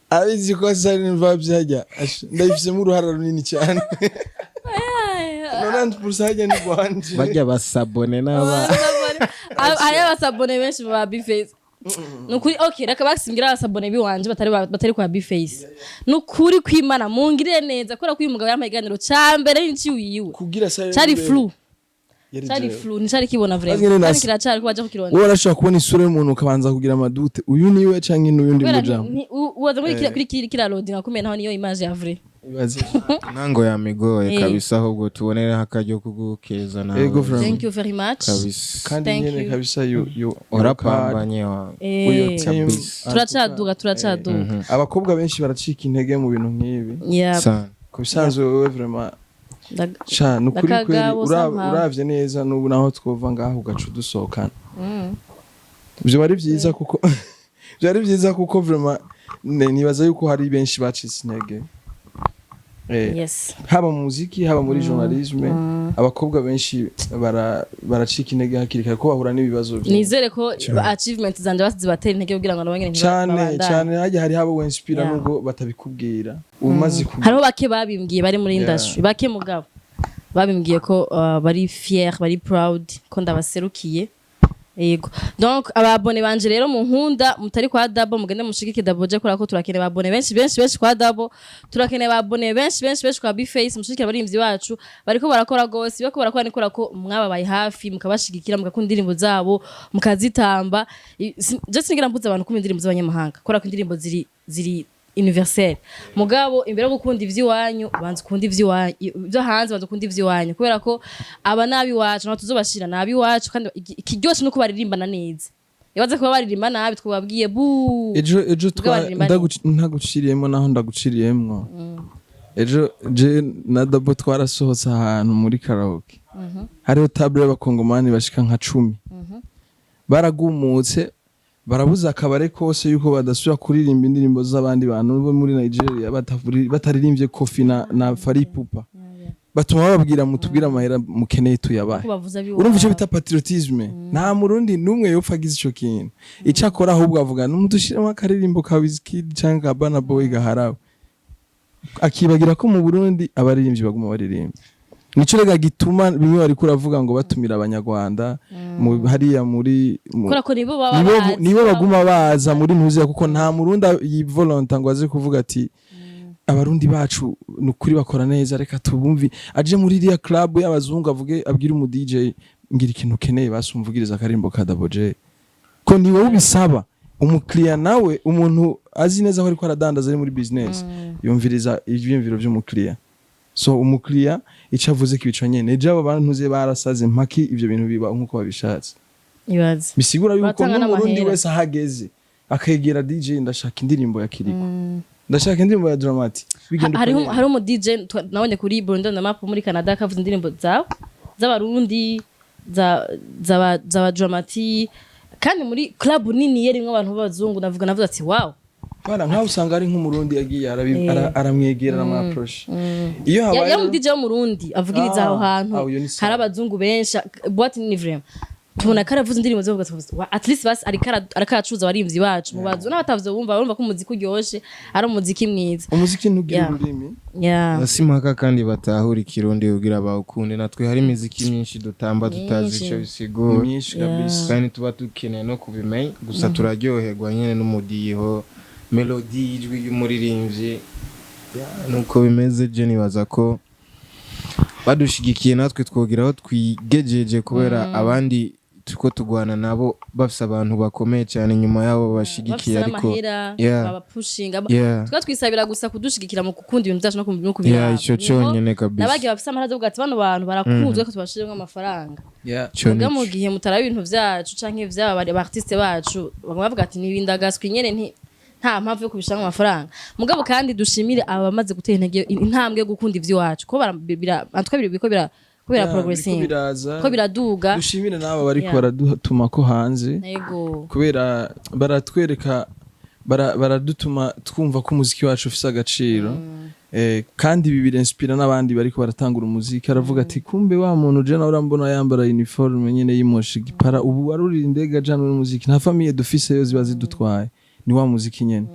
abizi ko sari mvabyajya ndayifisemo uruhara runini cyane 90% ni gwanje bajya basabone n'aba ari abasabone benshi ba Bface nukuri okay reka basimbira abasabone biwanje batari kwa Bface nukuri kwimana mungire neza kora ko uyu mugabo yamayiganiro cyambere n'inci wiwe kugira cyari flu Chari flu ni chari kibona vraiment kandi kiracari ko baje kukironda wowe urashaka kubona isura y'umuntu ukabanza kugira amadute uyu niwe canke n'uyundi mujamu uwaza muri kira loading akomeye naho niyo image ya vrai ibaze nango yamigoye kabisa ahubwo tubonereho akaryo kugukeza nawe Ego vraiment. thank you very much kabisa kandi Thank nyene you. kabisa you urapambanye wa uyo team turacaduga abakobwa benshi baracika intege mu bintu nk'ibi yeah sana ku bisanzwe wowe vraiment cha nukuri kweli Ndakagabo somehow. uravye neza n'ubu naho twova ngaho ugaca dusohokana byo bari byiza kuko byari byiza kuko vraiment nibaza yuko hari benshi bacitse intege yes haba mu muziki haba muri journalisme abakobwa benshi baracika intege hakiri kare ko bahura n'ibibazo byinshi nizere ko achievement zanje basize batera intege kugira ngo nabangene cyane hajya hari habo wenspira nubwo batabikubwira umaze hariho bake babimbwiye bari muri industry bake mugabo babimbwiye ko bari fier bari proud ko ndabaserukiye yego donc ababone banje rero mu nkunda mutari kwa Dabo mugende mushigike Dabo je kora ko turakeneye ababone benshi kwa Dabo turakeneye ababone benshi kwa Bface mushigike abarimvyi bacu bariko barakora gose bako barakora nikora ko mwababaye hafi mukabashigikira mugakunda indirimbo zabo mukazitamba je singira mpuza abantu kumva indirimbo z'abanyamahanga kora ko indirimbo ziri universel mugabo imbere yo gukunda ivy'iwanyu banze ukunda ivy'iwanyu byo hanze banze ukunda ivy'iwanyu kubera ko aba nabi wacu naho tuzobashira nabi wacu kandi ikiryoshe nuko baririmbana neza yabaze kuba baririmba nabi twababwiye bu ejo ntaguciriyemo naho ndaguciriyemwo ejo je na Dabo twarasohotse ahantu muri karaoke hariho table y'abakongomani bashika nka 10 baragumutse barabuza akabare kose yuko badasubira kuririmba indirimbo z'abandi bantu bo muri Nigeria bataririmbye Kofi na Fally Ipupa batuma bababwira mutubwira amahera mukeneye tuyabahe urumva icyo bita patriotisme nta murundi numwe yopfagize ico kintu icakora ahubwo avuga numudushiramo akaririmbo ka Wizkid cyangwa Burna Boy gaharawe akibagira ko mu Burundi abaririmbyi baguma baririmba nico rega gituma bimwe bari kuravuga ngo batumira abanyarwanda hariya muri nibo baguma baza muri ntuziya kuko nta murundi yivolonta ngo aze kuvuga ati abarundi bacu nukuri bakora neza reka tubumvi aje muri iriya club y'abazungu avuge abwira umu DJ ngira ikintu ukeneye basumvugiriza akarimbo ka Dabo J ko ni wowe ubisaba umukiriya nawe umuntu azi neza ko ariko aradandaza ari muri business yumviriza ivyimviro vy'umukiriya so umukiriya icavuze kibica nyene ejo abo bantu ntuze barasaze mpaki ivyo bintu biba nkuko babishatse ibaze bisigura yuko n'umurundi wese ahageze akegera DJ ndashaka indirimbo ya Kirikou ndashaka indirimbo ya Dramati hari umu DJ nabonye kuri Burundi na map muri Canada akavuza indirimbo z'abarundi za Dramati kandi muri club nini yerimwe abantu b'abazungu navuga ati wow bana nkaho usanga ari nk'umurundi yagiye aramwegera n'amaproche iyo habaye ya mu DJ wo murundi avugiriza aho hantu hari abazungu benshi boîte ni vraiment tubona karavuza indirimbo zo kuvuga at least bas arakacuza abarimvyi bacu mu bazu n'abatavuze bumva ko umuziki uryoshe ari umuziki mwiza umuziki ntugira ururimi basimaka kandi batahura ikirundi kugira bawukunde natwe hari imiziki myinshi dutamba tutazi ico bisigura myinshi kabisa kandi tuba dukeneye no kubimenya gusa turaryoherwa nyene n'umudiho melody ijwi y'umuririmbyi nuko bimeze je nibaza ko badushigikiye natwe twogiraho twigejeje kubera abandi tuko tugwana nabo bafise abantu bakomeye cyane nyuma yabo bashigikiye ariko baba pushing twisabira gusa kudushigikira mu gukunda ibintu byacu no kubira ico cyonyene kabisa nabagiye bafise amahera zo bugati bano bantu barakunzwe ko tubashiremo amafaranga muga mu gihe mutaraba ibintu byacu canke ivyaba artiste bacu bavuga ati nibindagaswe nyene nta mpamvu yo kubishanga amafaranga mugabo kandi dushimire abamaze gutera intege intambwe yo gukunda ivy'iwacu ko antwabiri biko kubera progressing ko biraduga dushimire nabo bari ko baradutuma ko hanze kubera baratwereka baradutuma twumva ko umuziki wacu ufise agaciro kandi bibiri inspira n'abandi bari ko baratangura umuziki aravuga ati kumbe wa muntu je nawe urambona yambara uniforme nyene y'imoshi gipara ubu waruri indega jana n'umuziki nta famille dufise yo ziba zidutwaye ni wa muziki nyene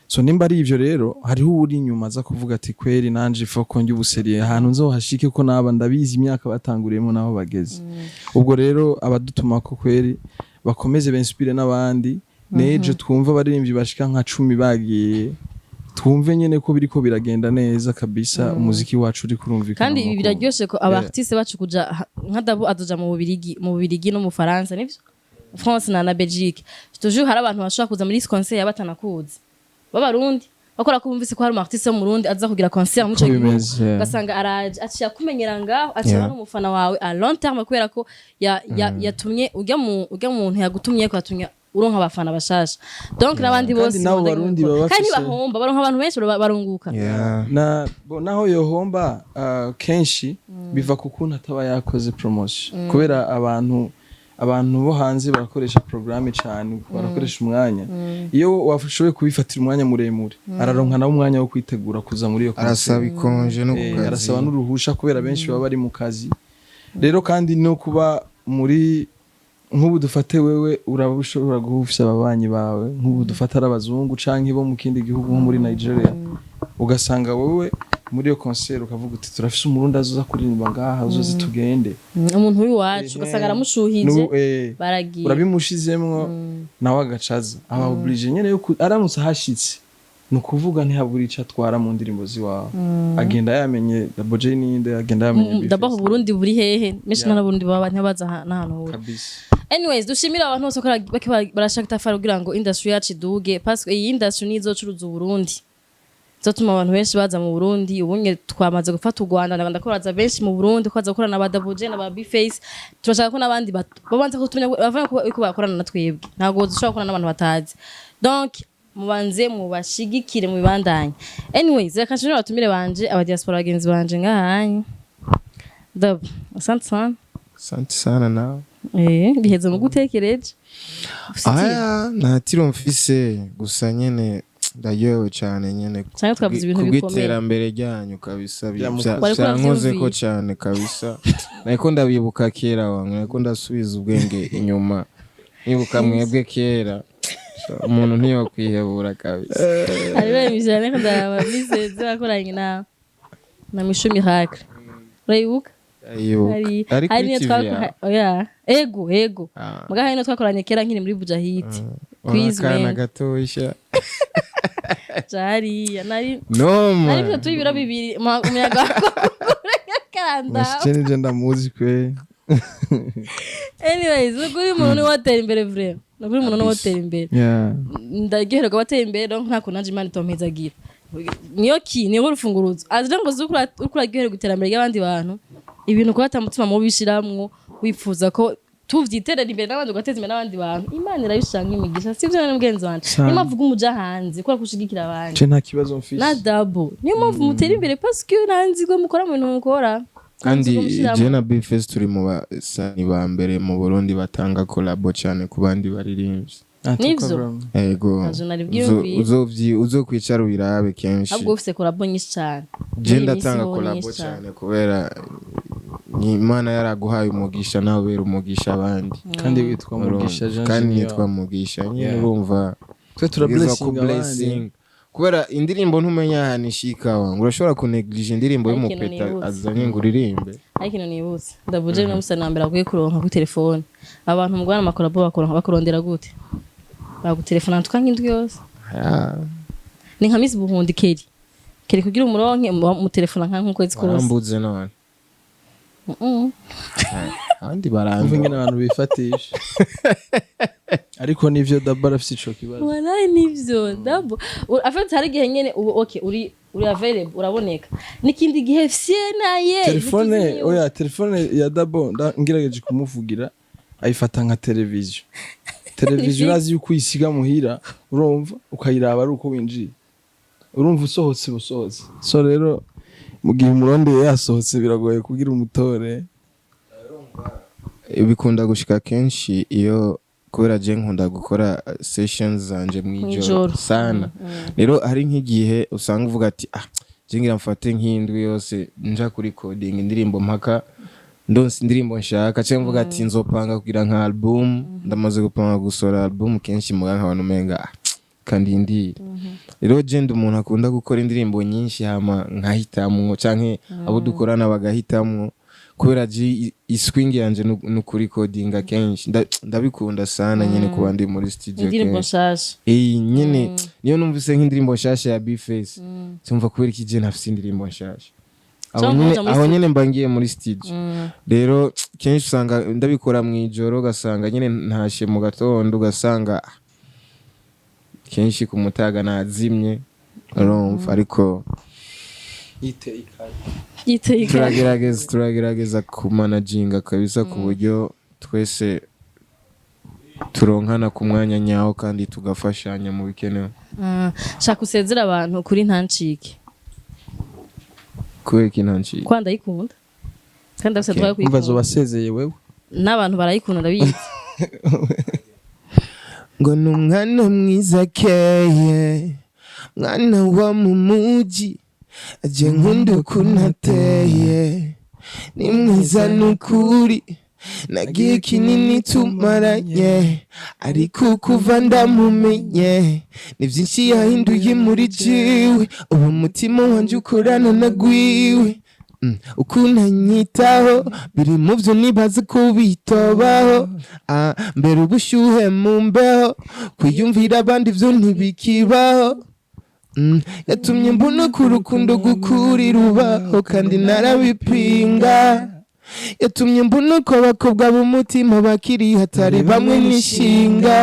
so nimba ari ivyo rero hariho uri inyuma za kuvuga ati kweri nanje foko njye ubuseriye ahantu nzohashike ko naba ndabizi imyaka batanguriyemo naho bageze ubwo rero abadutuma ko kweri bakomeze benspire n'abandi neje twumva baririmbyi bashika nka 10 bagiye twumve nyene ko biriko biragenda neza kabisa umuziki wacu uri kurumvikana kandi ibi biraryoshe ko aba artiste bacu kuja nka Dabo adoja mu Bubirigi no mu Faransa nivyo France na Belgique toujours hari abantu bashaka kuza muri concert yabatanakuzi b'abarundi bakora ko bumvise ko hari umartiste wo mu Burundi aza kugira concert mu cyo gihugu bimeze, yeah. ugasanga araje aciye kumenyera ngaho aciye n'umufana wawe a long terme kubera ko yatumye ujya muntu yagutumye ko yatumye uronka abafana bashasha donc nabandi bose kandi nabo barundi baba kandi bafise bahomba baronka abantu benshi barunguka naho yohomba kenshi biva ku kuntu ataba yakoze promotion kubera abantu bo hanze barakoresha programme cyane barakoresha umwanya iyo wafashoboye kubifatira umwanya muremure araronka nawe umwanya wo kwitegura kuza muri iyo arasaba ikonje no kukazi arasaba n'uruhusha kubera benshi baba bari mu kazi rero kandi no kuba muri nk'ubu dufate wewe urabishobora guhufisa ababanyi bawe nk'ubu dufata abazungu canke bo mu kindi gihugu nko muri Nigeria ugasanga wewe muri iyo concert ukavuga uti turafise umurundi azoza kuririmba ngaha uzoze tugende umuntu w'iwacu ugasanga aramushuhije baragiye urabimushizemwo nawe agacaza aba oblige nyene yo aramutse hashitse nukuvuga ntihabura ico atwara mu ndirimbo ziwawe agenda yamenye Double J ninde agenda yamenye D'abord Burundi buri hehe meshi na Burundi baba ntabaza n'ahantu hose kabisa. Anyways dushimira abantu bose ko barashaka tafara kugira ngo industry yacu iduge parce que iyi industry nizocuruza Burundi zotuma abantu benshi baza mu Burundi ubunye twamaze gufata u Rwanda ndakoraza benshi mu Burundi ko baza gukorana na ba Double J na ba B-Face turashaka ko nabandi babanze ko tumenya bavanye ko bakorana na twebwe ntago dushobora gukorana n'abantu batazi donc mubanze mubashigikire mu bibandanye anyways reka nshobora batumire banje aba diaspora bagenzi banje ngahanye dab asante sana nawe biheze mu gutekereje ntatiro mfise gusa nyene ndayowe cyane nyene cyane twavuze ibintu bikomeye kubiterambere ryanyu kabisa byankoze ko cyane kabisa nako ndabibuka kera wangu nako ndasubiza ubwenge inyuma nibuka mwebwe kera umuntu ntiyo kwihebura kabisa ariwe mijane ko ndabamiseze bakoranye na Mishu Miracle urayibuka ari niyo twakora ego mugaha niyo twakoranye kera nkiri muri Bujahidi kwizwe gatoisha Jari nari nari tuyibira bibiri umuyaga kanda mashine ndamuzi kwe anyways uguri umuntu watera imbere vrema naguri umuntu watera imbere ndagiheruka watera imbere donc ntako nanje Imana itompezagira niyo urufunguruzo azira ngo ukura gihere guterambere y'abandi bantu ibintu ko atamutima mu bishiramwo wifuza ko tuvyiterera imbere n'abandi ugateza imbere n'abandi bantu Imana irabishanga imigisha sivyo nane mgenzi wanje niyo mpamvu umuja hanze ko kushigikira abandi je nta kibazo mfise na double niyo mpamvu mutera imbere parce que nanzi ko mukora mu bintu mukora kandi je na B-Face turi mu basani ba mbere mu Burundi batanga collabo cyane ku bandi baririmbyi nivyo ego uzokwicara ubirabe kenshi ahubwo ufise collabo nyinshi cyane je ndatanga collabo cyane kubera ni Imana yaraguhaye umugisha nawe bera umugisha abandi kandi witwa Mugisha Jean kandi nitwa Mugisha nyine urumva twe tura blessing kubera indirimbo ntumenya hanishika wangu urashobora kuneglige indirimbo y'umupeta azanye ngo uririmbe ariko nibutse ndabuje no musana mbere aguye kuronka ku telefone abantu mugwana amakorabo bakorondera gute bagutelefona tukanga indwi yose ni nka Miss Burundi keri kugira umuronke mu telefona nkwezi kose ambuze none andi baranga ngene abantu bifatisha ariko nivyo dabara afite ico kibazo wallahi nivyo dabo afite hari gihe nyene okay uri available uraboneka nikindi gihe fye naye telefone ya dabo ngirageje kumuvugira ayifata nka televiziyo urazi yuko uyisiga muhira urumva ukayiraba ari uko winjiye urumva usohotse so rero mu gihe umurondeye yasohotse biragoye kugira umutore bikunda gushika kenshi iyo kubera je nkunda gukora sessions zanje mwijoro sana rero hari nk'igihe usanga uvuga ati je ngira mfate nk'indwi yose nja kuri coding indirimbo mpaka ndonse indirimbo nshaka cyangwa mvuga ati nzopanga kugira nka album ndamaze gupanga gusora album kenshi muga nk'abantu menga kandi indira rero je ndi umuntu akunda gukora indirimbo nyinshi hama nkahitamwo canke abo dukorana bagahitamwo kubera iswing yanje nukuri coding kenshi ndabikunda sana nyene kuba ndi muri studio indirimbo nshasha nyene niyo numvise nk'indirimbo nshasha ya B-Face cyumva kubera iki je ntafise indirimbo nshasha aho nyene mbangiye muri studio rero kenshi usanga ndabikora mwijoro gasanga nyene ntashe mu gatondo gasanga kenshi ku mutaga nazimye urumva ariko yiteye turagerageza kumanaginga kabisa ku buryo twese turonkana ku mwanya nyawo kandi tugafashanya mu bikenewe. Shaka usezera abantu kuri ntancike. Kubera ntancike kwanda yikunda kandi afite twaye kuyikunda. Mbazo basezeye wewe n'abantu barayikunda ndabizi. ngo numwana mwiza keye mwana wa mu muji aje nkunda kunateye ni mwiza nukuri nagiye kinini tumaranye ariko kuva ndamumenye ni byinshi yahinduye muri jiwe ubu mutima wanje ukorana nagwiwe ukunanyitaho biri mu byo nibaza ko bitobaho mbere ubushyuhe mu mbeho kwiyumvira abandi byo ntibikibaho yatumye mbona ko urukundo gukuri rubaho kandi narabipinga yatumye mbona ko abakobwa b'umutima bakiri hatari bamwe n'ishinga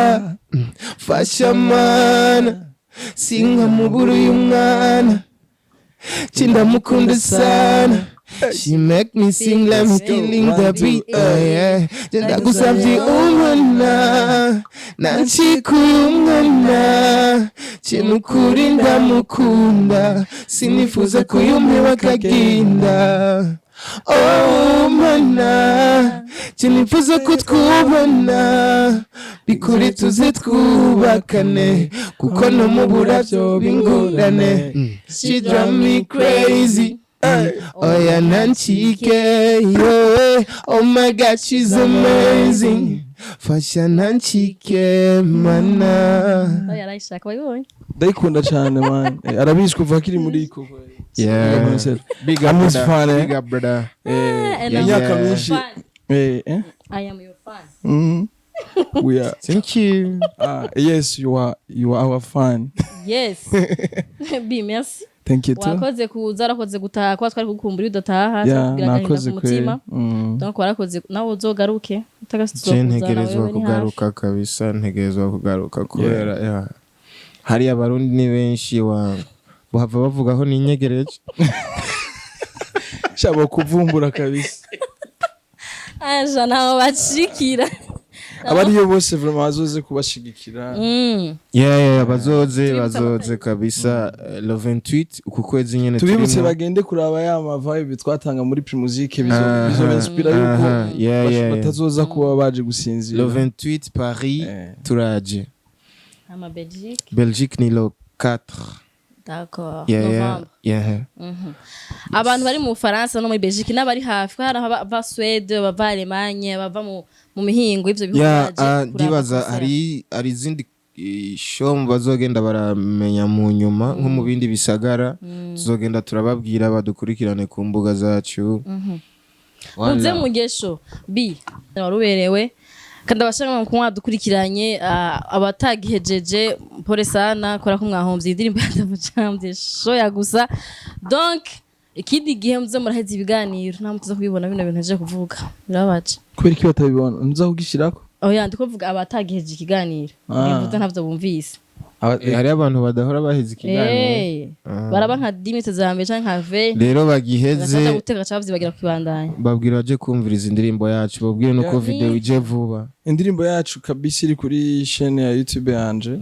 fasha mana sinka muburu y'umwana Chindamukunda sana. She make me sing, let me killing the beat. Yeah. Jenda kusabji umwana, nanchiku umwana. Chimukuri ndamukunda, sinifuza kuyumira kaginda. Oh mana, chinifuza kutkubona. Bikuri tuze twubakane, kuko no mu buravyo bingurane. She drive me crazy. Oh yeah, Nanchike, yeah. Oh my God, she's amazing. Fasha Nanchike, mana. Oh yeah, like wayibonye. Ndayikunda cyane man. Arabizi kuva kiri muri iko. Yeah. Big up brother. Big up brother. Imyaka myinshi. I am your fan. We are. Thank you. Yes, you are our fan. Yes. Bi, merci. Thank you too. Wakoze kuza arakoze gutaha kwa twari kukumbura udotaha nakoze kumutima. Donc warakoze nawe uzogaruke utagasizo ntegerezwa kugaruka kabisa ntegerezwa kugaruka kubera hari abarundi ni benshi bahava bavugaho ni inyegereje shabo kuvumbura kabisa aja naho bacikira abariyo bose vraiment bazoze kubashigikira bazoze kabisa le 28 uku kwezi nyene tubibutse bagende kuraba ya vibe twatanga muri Primusique bizo inspira yuko batazoza kuba baje gusinzira le 28 Paris turaje ama Belgique ni le 4. D'accord. Novembre. Abantu bari mu Faransa no muri Belgique n'abari hafi hari aba Swede bava Allemagne bava mu mihingo ivyo bihugu ndibaza hari izindi show bazogenda baramenya mu nyuma nko mu bindi bisagara tuzogenda turababwira badukurikirane ku mbuga zacu. Uze mugesho bi waruberewe kandi abashaka kunywa dukurikiranye abatagihejeje pole sana kora ko mwahomvye indirimbo y'abamucambye shoya gusa donc ikindi gihe muze muraheza ibiganiro nta mutuza kubibona bino bintu nje kuvuga birabaje kubera iki batabibona nza kugishirako oya ndiko vuga abatagiheje ikiganiro bivuze ntavyo bumvise hari abantu badahora baheze ikiganiro baraba nka 10 minutes za mbere canke nka 20 rero bagiheze guteka cavye bagira kwibandanya babwira baje kumviriza indirimbo yacu babwire nuko video ije vuba indirimbo yacu kabisa iri kuri chaîne ya YouTube yanje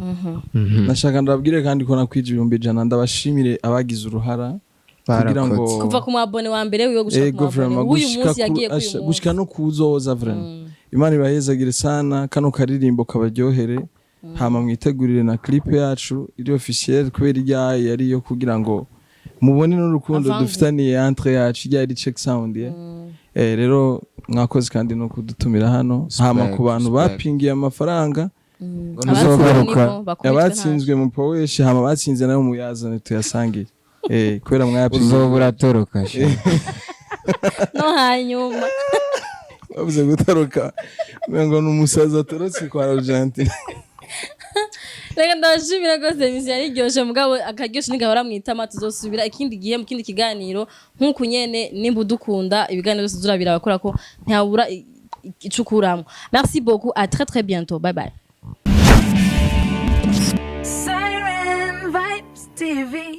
nashaka ndababwire kandi ko nakwije 100 ndabashimire abagize uruhara kugira ngo kuva ku mwabone wa mbere wiyo gushaka mwabone uyu munsi yagiye gushika no kuzoza vraiment Imana ibahezagire sana kano karirimbo kabaryohere hama mwitegurire na clip yacu iri officiel kubera iryaye yari yo kugira ngo mubone n'urukundo dufitaniye entre yacu iryaye check sound rero mwakoze kandi no kudutumira hano hama ku bantu bapingiye amafaranga abatsinzwe mu poweshi hama batsinze nayo muyazane tuyasangire kubera mwapingiye uzobura toroka no hanyuma bavuze gutoroka ngo n'umusaza atorotse kwa Argentine reka ndashimira gose emisi yariryoje mugabo akaryoshe nigahora mwitama tuzosubira ikindi gihe mu kindi kiganiro nkuko nyene nimba udukunda ibiganiro byose turabira bakora ko ntabura icukuramo. Merci beaucoup, à très très bientôt, bye bye. Siren Vibes TV.